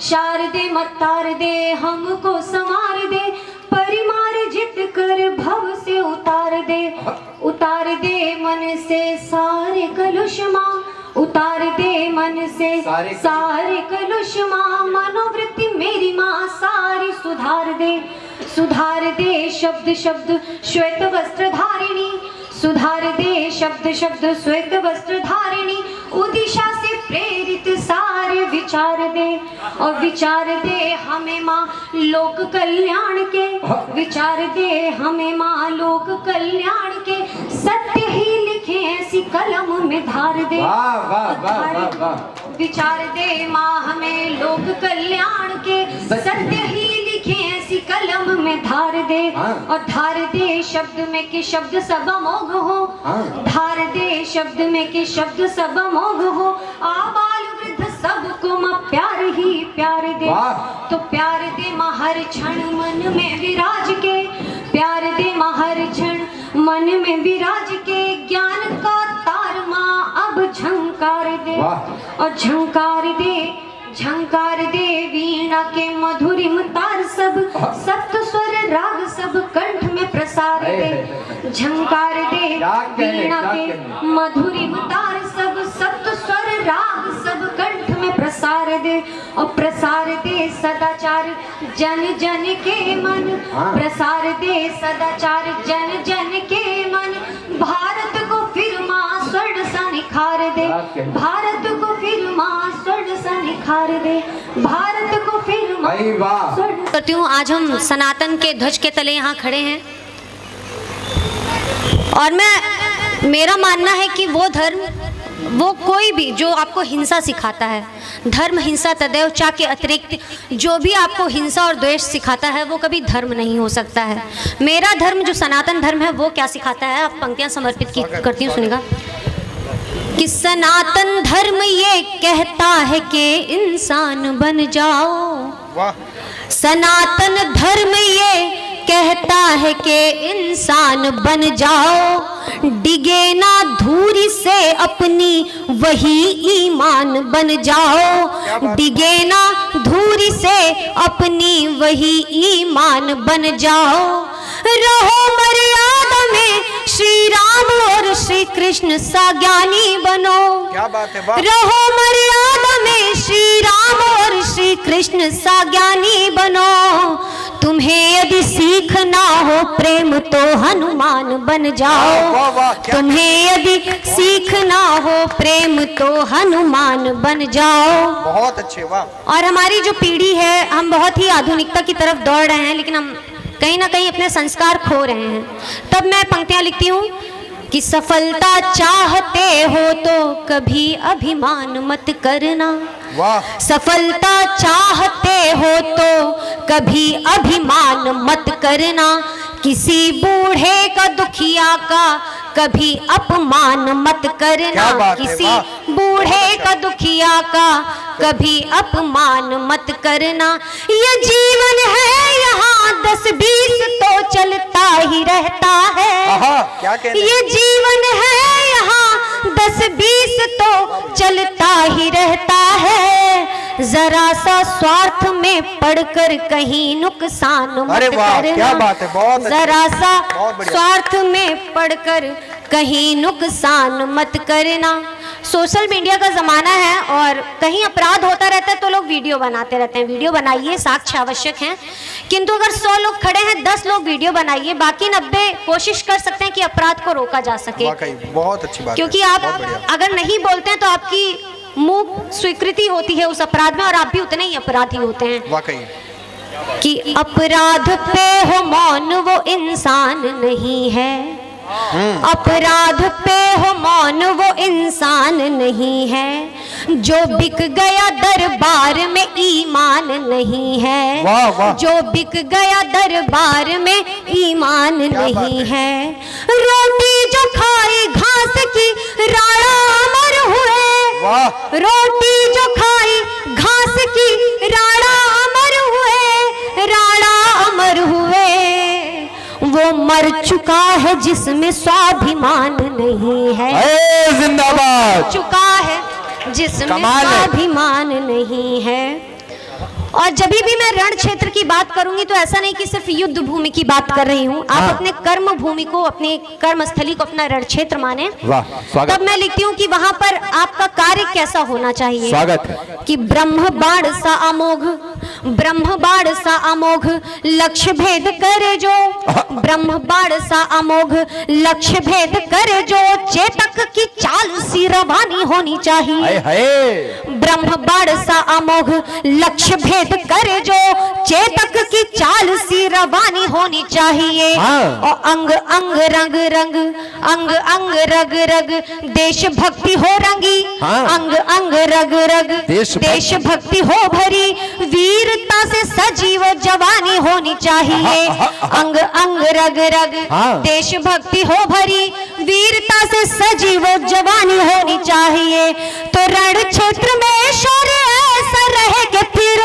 शारदे मत्तार दे हमको संवार दे, परिमार जित कर भव से उतार दे मन से सारे कलुष माँ, उतार दे मन से सारे कलुष माँ, मनोवृत्ति मेरी माँ सारी सुधार दे शब्द शब्द श्वेत वस्त्र धारिणी, सुधार दे शब्द शब्द श्वेत वस्त्र धारिणी, उदिशा से प्रेरित सारे विचार दे, और विचार दे हमें माँ लोक कल्याण के, विचार दे हमें माँ लोक कल्याण के, सत्य ही लिखे ऐसी कलम में धार दे, विचार दे माँ हमें लोक कल्याण के, सत्य ही लिखे ऐसी कलम में धार दे, और धार दे शब्द में कि शब्द सब अमोघ हो, धार दे शब्द में कि शब्द सब अमोघ हो, आबाल वृद्ध सबको माँ प्यार ही प्यार दे, तो प्यार दे माँ हर क्षण मन में विराज के, प्यार दे माँ हर क्षण मन में विराज के, ज्ञान का तार माँ अब झंकार दे, और झंकार दे वीणा के मधुरिम तार सब, सप्त स्वर राग सब कंठ में प्रसार दे, झंकार दे वीणा के मधुरिम तार सब, सप्त स्वर राग सब कंठ में प्रसार दे, और प्रसार दे सदाचार जन जन के मन, प्रसार दे सदाचार जन जन के मन, भारत को फिर माँ स्वर्ण सा निखार दे, भारत को फिर माँ स्वर्ण सा निखार दे, भारत को फिर माँ स्वर्ण। करती हूँ, आज हम सनातन के ध्वज के तले यहाँ खड़े हैं, और मेरा मानना है कि वो धर्म, वो कोई भी जो आपको हिंसा सिखाता है, धर्म हिंसा तदैव चा के अतिरिक्त जो भी आपको हिंसा और द्वेष सिखाता है वो कभी धर्म नहीं हो सकता है। मेरा धर्म जो सनातन धर्म है वो क्या सिखाता है, आप पंक्तियां समर्पित करती हूँ, सुनिएगा। कि सनातन धर्म ये कहता है कि इंसान बन जाओ, सनातन धर्म ये कहता है कि इंसान बन जाओ, डिगे ना धूरी से अपनी वही ईमान बन जाओ, डिगे ना धूरी से अपनी वही ईमान बन जाओ, रहो मर्यादा में श्री राम और श्री कृष्ण सा ज्ञानी बनो, क्या बात है, वाह। रहो मर्यादा में श्री राम और श्री कृष्ण सा ज्ञानी बनो, तुम्हें यदि सीखना हो प्रेम तो हनुमान बन जाओ, तुम्हें यदि सीखना हो प्रेम तो हनुमान बन जाओ। बहुत अच्छे, वाह। और हमारी जो पीढ़ी है, हम बहुत ही आधुनिकता की तरफ दौड़ रहे हैं, लेकिन हम कहीं ना कहीं अपने संस्कार खो रहे हैं। तब मैं पंक्तियां लिखती हूँ कि सफलता चाहते हो तो कभी अभिमान मत करना, वाह। सफलता चाहते हो तो कभी अभिमान मत करना, किसी बूढ़े का दुखिया का कभी अपमान मत करना, किसी बूढ़े का दुखिया का कभी अपमान मत करना, ये जीवन है यहाँ 10-20 तो चलता ही रहता है, क्या कहने? ये जीवन है यहाँ 10-20 तो चलता ही रहता है, जरा सा स्वार्थ में पढ़कर कहीं नुकसान मत करना, क्या बात है, बहुत जरा सा स्वार्थ में पढ़कर कहीं नुकसान मत करना। सोशल मीडिया का ज़माना है और कहीं अपराध होता रहता है तो लोग वीडियो बनाते रहते हैं। वीडियो बनाइए, साक्ष्य आवश्यक हैं, किंतु अगर 100 लोग खड़े हैं 10 लोग वीडियो बनाइए, बाकी 90 कोशिश कर सकते हैं कि अपराध को रोका जा सके। बहुत अच्छी बात, क्योंकि आप अगर नहीं बोलते हैं तो आपकी मुँह स्वीकृति होती है उस अपराध में और आप भी उतने ही अपराधी होते हैं। वाकई कि अपराध पे हो मौन वो इंसान नहीं है, अपराध पे हो मौन वो इंसान नहीं है, जो बिक गया दरबार में ईमान नहीं है, वाह वाह। जो बिक गया दरबार में ईमान नहीं है, रोटी जो खाई घास की राणा अमर हुए, वाह। रोटी जो खाई घास की राणा अमर हुए, राणा अमर हुए, वो मर चुका है जिसमें स्वाभिमान नहीं है, जिंदाबाद, चुका है जिसमें स्वाभिमान नहीं है। और जब भी मैं रण क्षेत्र की बात करूंगी तो ऐसा नहीं कि सिर्फ युद्ध भूमि की बात कर रही हूँ। आप अपने कर्म भूमि को, अपने कर्म स्थली को अपना रण क्षेत्र माने। वाह, स्वागत। तब मैं लिखती हूँ कि वहां पर आपका कार्य कैसा होना चाहिए। स्वागत। कि ब्रह्म बाण सा अमोघ, ब्रह्म बाण सा अमोघ लक्ष्य भेद करे जो, ब्रह्म बाण सा अमोघ लक्ष्य भेद करे जो, चेतक की चाल सी रवानी होनी चाहिए। हाय हाय। ब्रह्म बाण सा अमोघ लक्ष्य भेद करे जो, चेतक की चाल सी रवानी होनी चाहिए। हाँ। और अंग अंग रंग रंग, अंग अंग रग रग देशभक्ति हो रंगी। हाँ। अंग अंग रग रग देशभक्ति हो भरी, वीरता से सजीव जवानी होनी चाहिए। अंग अंग रग रग हाँ। देशभक्ति हो भरी, वीरता से सजीव जवानी होनी चाहिए। तो रण क्षेत्र में शौर्य ऐसा रहेगा फिर,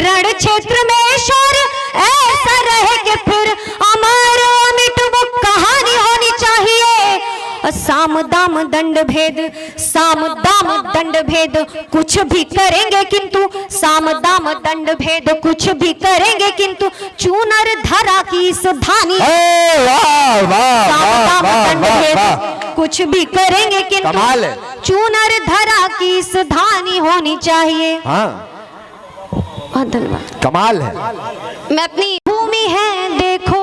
रण क्षेत्र में शौर्य ऐसा रहेगा फिर, अमर अमिट वो कहानी होनी चाहिए। साम दाम दंड भेद, साम दाम दंड भेद कुछ भी करेंगे किंतु, साम दाम दंड भेद कुछ भी करेंगे किंतु, चूनर धरा की इस धानी। वाह वाह साम दाम वाह दंड वाह भेद वाह। कुछ भी करेंगे किंतु, कमाल है। चूनर धरा की इस धानी होनी चाहिए। हाँ, बहुत धन्यवाद। कमाल है। मैं अपनी भूमि है देखो,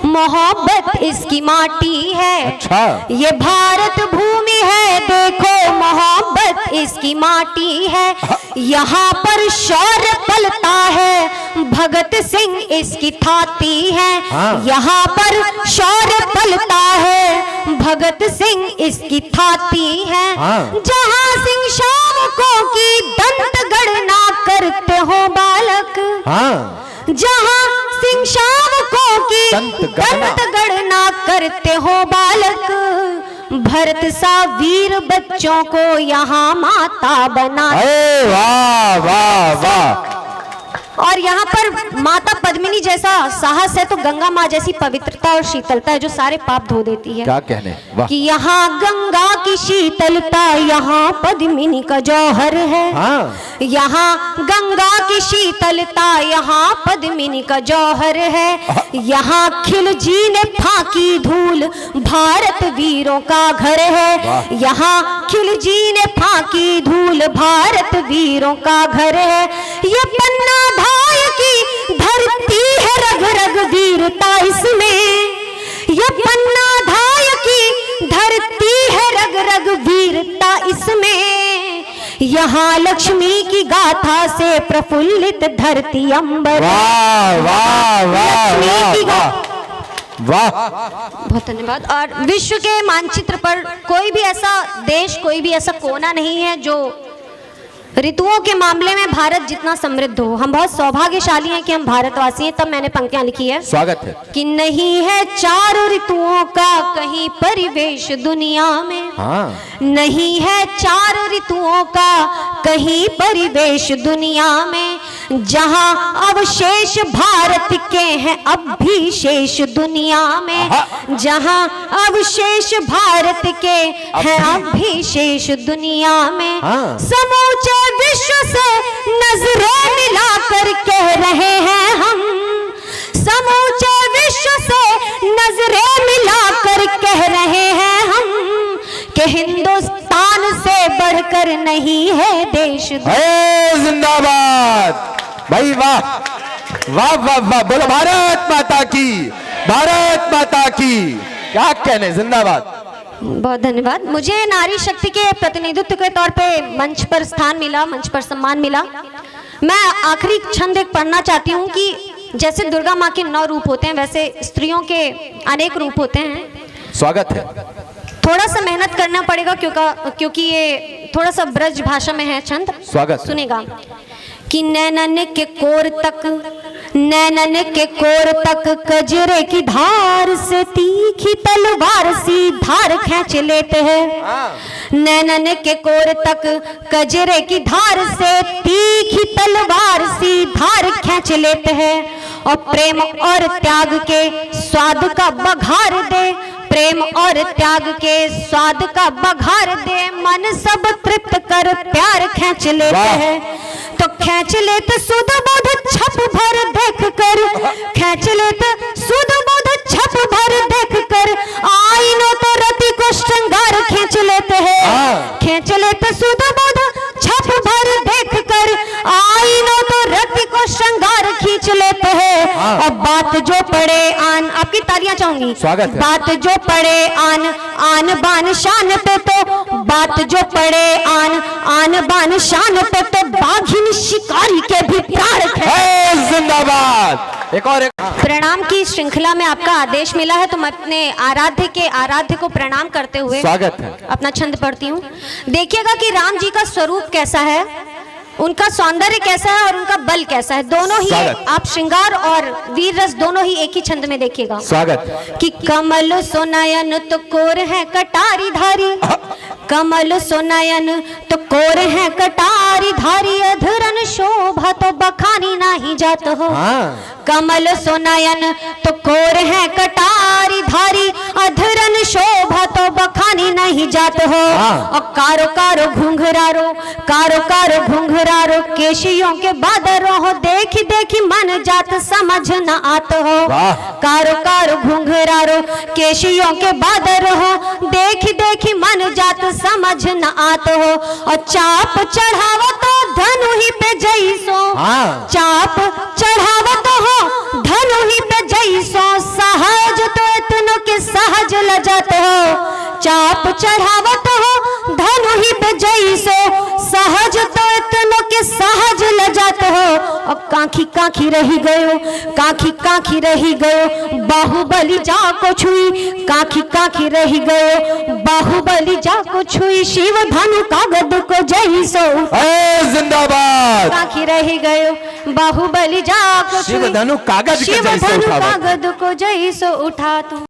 मोहब्बत इसकी माटी है। अच्छा। ये भारत भूमि है देखो, मोहब्बत इसकी माटी है। यहाँ पर शौर्य पलता है, भगत सिंह इसकी थाती है। हाँ। यहाँ पर शौर्य पलता है, भगत सिंह इसकी थाती है। हाँ। जहाँ सिंह शावकों की दंत गणना करते हो बालक, हाँ, जहाँ सिंह शावकों की दंत गणना करते हो बालक, भरत सा वीर बच्चों को यहाँ माता बना। अरे वाह वाह वाह। और यहाँ पर माता पद्मिनी जैसा साहस है तो गंगा माँ जैसी पवित्रता और शीतलता है जो सारे पाप धो देती है। क्या कहने, वाह। कि यहाँ गंगा की शीतलता, यहाँ पद्मिनी का जौहर है। हाँ। यहाँ गंगा की शीतलता, यहाँ पद्मिनी का जौहर है। यहाँ खिलजी ने फाकी धूल, भारत वीरों का घर है। यहाँ खिलजी ने फाकी धूल, भारत वीरों का घर है। ये पन्ना धाय की धरती है, रग रग वीरता इसमें। ये पन्ना धाय की धरती है, रग रग वीरता इसमें। यहाँ लक्ष्मी की गाथा से प्रफुल्लित धरती अंबर। वाह वाह वाह लक्ष्मी की वाह वाह। बहुत धन्यवाद। और विश्व के मानचित्र पर कोई भी ऐसा देश, कोई भी ऐसा कोना नहीं है जो ऋतुओं के मामले में भारत जितना समृद्ध हो। हम बहुत सौभाग्यशाली हैं कि हम भारतवासी हैं। तब मैंने पंक्तियां लिखी है। स्वागत है। कि नहीं है चारों ऋतुओं का कहीं परिवेश दुनिया में। हाँ। नहीं है चारों ऋतुओं का कहीं परिवेश दुनिया में, जहां अवशेष भारत के हैं अब भी शेष दुनिया में। जहां अवशेष भारत के हैं अब भी शेष दुनिया में। हाँ। समूचे विश्व से नजरें मिलाकर कह रहे हैं हम, समूचे विश्व से नजरें मिलाकर कह रहे हैं हम, कि हिंदुस्तान से बढ़कर नहीं है देश। जिंदाबाद भाई, वाह वाह वाह वाह। बोलो भारत माता की, भारत माता की। क्या कहने, जिंदाबाद। बहुत धन्यवाद। मुझे नारी शक्ति के प्रतिनिधित्व के तौर पे मंच पर स्थान मिला, मंच पर सम्मान मिला। मैं आखिरी छंद एक पढ़ना चाहती हूँ कि जैसे दुर्गा माँ के 9 रूप होते हैं, वैसे स्त्रियों के अनेक रूप होते हैं। स्वागत है। थोड़ा सा मेहनत करना पड़ेगा क्योंकि ये थोड़ा सा ब्रज भाषा में है छंद। स्वागत। सुनेगा। कि नैनन के कोर तक, नैनन के कोर तक कजरे की धार से तीखी तलवार सी धार खींच लेते हैं। नैनन के कोर तक कजरे की धार से तीखी तलवार सी धार खींच लेते हैं। और प्रेम और त्याग के स्वाद का बघार दे, प्रेम और त्याग के स्वाद का बघार दे, मन सब तृप्त कर प्यार खींच लेते हैं। तो खींच लेते सुध बुध छप भर देख कर, खींच लेते सुध बुध छप भर देख कर, आईनो तो रति को श्रृंगार खींच लेते हैं, खींच लेते सुध बुध छप भर देख कर, आईनो तो रति को श्रृंगार खींच लेते हैं। और बात जो पड़े आन, आपकी तालियां चाहूंगी, स्वागत है। बात जो पड़े आन आन बान शान पे, तो बात जो पड़े आन आन बान शान पे, तो बाघिन शिकारी के भी प्राण है। जिंदाबाद। एक और एक प्रणाम की श्रृंखला में आपका आदेश मिला है, तो मैं अपने आराध्य को प्रणाम करते हुए स्वागत है। अपना छंद पढ़ती हूँ। देखिएगा कि राम जी का स्वरूप कैसा है, उनका सौंदर्य कैसा है और उनका बल कैसा है, दोनों ही स्वागत। आप श्रृंगार और वीर रस दोनों ही एक ही छंद में देखिएगा। स्वागत। कि कमल सोनायन तो कोर है कटारी धारी, कमल सोनायन तो कोर है कटारी धारी, अधरन शोभा तो बखानी नहीं जात हो। कमल सोनायन तो कोर है कटारी धारी, अधरन शोभा तो बखानी नहीं जात हो। और कारो कारो घुंघरारो, कारो कारो घुंघरारो, केशियों के बादरों हो, देखी देखी मन जात समझ न आत हो। कारो कारो घुंघरारो, केशियों के बादर हो, देखी देखी मन जात समझ न आत हो। और चाप चढ़ावा तो धनु ही पे जईसो, चाप चढ़ावा तो हो धनु ही पे जईसो, सहज तो इतनों के सहज लजत हो। चाप चढ़ावा तो हो धनु ही पे जईसो, सहज तो इतनों के सहज लजत हो। और काखी काखी रही गयो, काखी काखी रही गयो, बाहुबली जाको छुई, काखी काखी रही गयो, बाहुबली जाको छुई, शिव धनु कागद को जईसो। जिंदाबाद। काखी रही गयो, बाहुबली जाको छुई, शिव धनु कागज के शिव जैसे धनु उठावत। कागद को जईसो उठा तू।